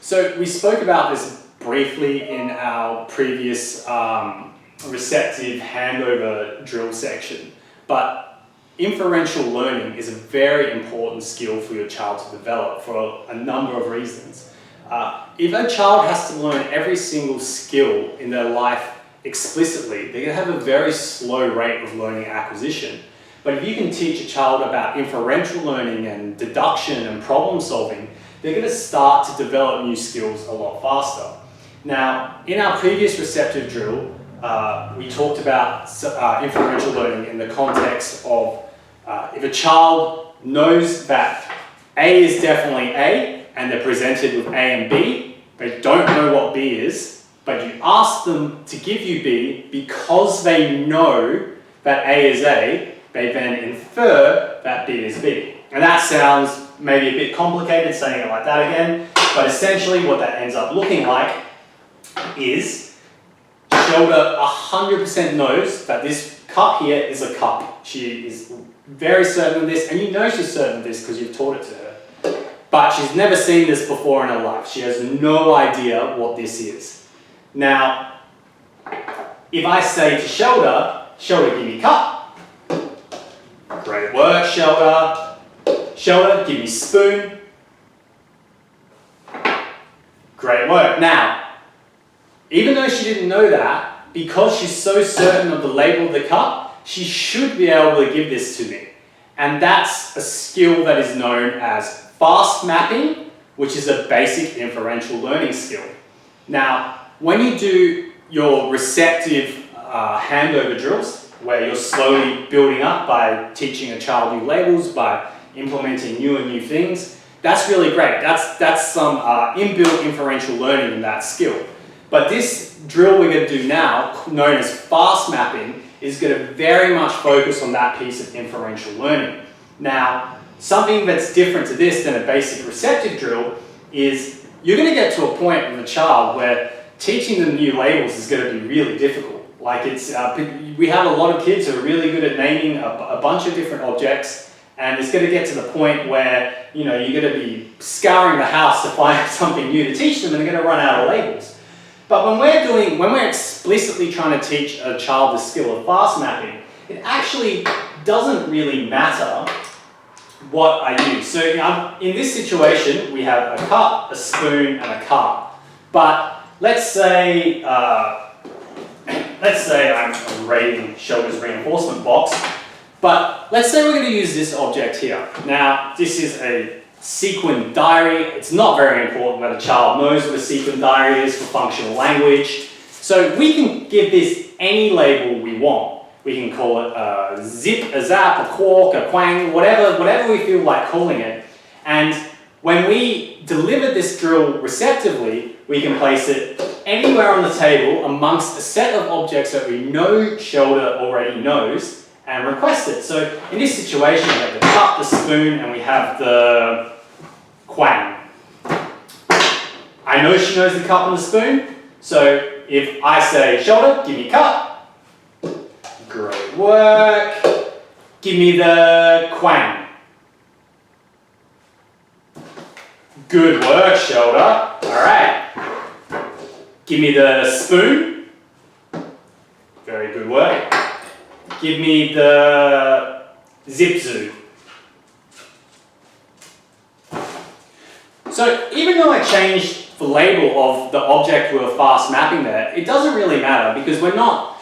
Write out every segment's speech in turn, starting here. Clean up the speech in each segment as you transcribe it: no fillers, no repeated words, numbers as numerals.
So we spoke about this briefly in our previous receptive handover drill section, but inferential learning is a very important skill for your child to develop for a number of reasons. If a child has to learn every single skill in their life explicitly, they're going to have a very slow rate of learning acquisition. But if you can teach a child about inferential learning and deduction and problem solving, they're going to start to develop new skills a lot faster. Now, in our previous receptive drill, we talked about inferential learning in the context of if a child knows that A is definitely A, and they're presented with A and B, they don't know what B is, but you ask them to give you B because they know that A is A, they then infer that B is B. And that sounds maybe a bit complicated saying it like that again, but essentially what that ends up looking like is Shelda 100% knows that this cup here is a cup. She is very certain of this, and you know she's certain of this because you've taught it to her. But she's never seen this before in her life. She has no idea what this is. Now, if I say to Shelda, Shelda, give me cup. Great work, Shelda. Shelda, give me spoon. Great work. Now, even though she didn't know that, because she's so certain of the label of the cup, she should be able to give this to me. And that's a skill that is known as fast mapping, which is a basic inferential learning skill. Now, when you do your receptive handover drills, where you're slowly building up by teaching a child new labels, by implementing new and new things, that's really great. That's some inbuilt inferential learning in that skill. But this drill we're going to do now, known as fast mapping, is going to very much focus on that piece of inferential learning. Now, something that's different to this than a basic receptive drill is you're going to get to a point with a child where teaching them new labels is going to be really difficult. Like we have a lot of kids who are really good at naming a bunch of different objects, and it's going to get to the point where you're going to be scouring the house to find something new to teach them, and they're going to run out of labels. But when we're explicitly trying to teach a child the skill of fast mapping, it actually doesn't really matter what I use. So in this situation, we have a cup, a spoon, and a cup. But let's say I'm rating Shelda's reinforcement box, but let's say we're going to use this object here. Now, this is a sequin diary. It's not very important that a child knows what a sequin diary is for functional language. So we can give this any label we want. We can call it a zip, a zap, a quark, a quang, whatever we feel like calling it. And when we deliver this drill receptively, we can place it anywhere on the table amongst a set of objects that we know Shelda already knows and request it. So in this situation, we have the cup, the spoon, and we have the quang. I know she knows the cup and the spoon, so if I say, Shelda, give me cup, great work, give me the quang. Good work, Shelda. All right. Give me the spoon. Very good work. Give me the zip zoo. So even though I changed the label of the object we were fast mapping there, it doesn't really matter because we're not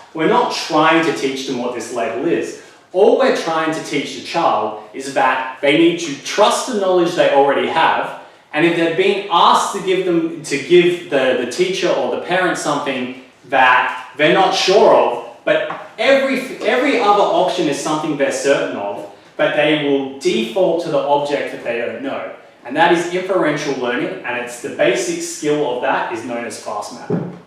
trying to teach them what this label is. All we're trying to teach the child is that they need to trust the knowledge they already have, and if they're being asked to give the teacher or the parent something that they're not sure of, but every other option is something they're certain of, but they will default to the object that they don't know. And that is inferential learning, and it's the basic skill of that is known as fast mapping.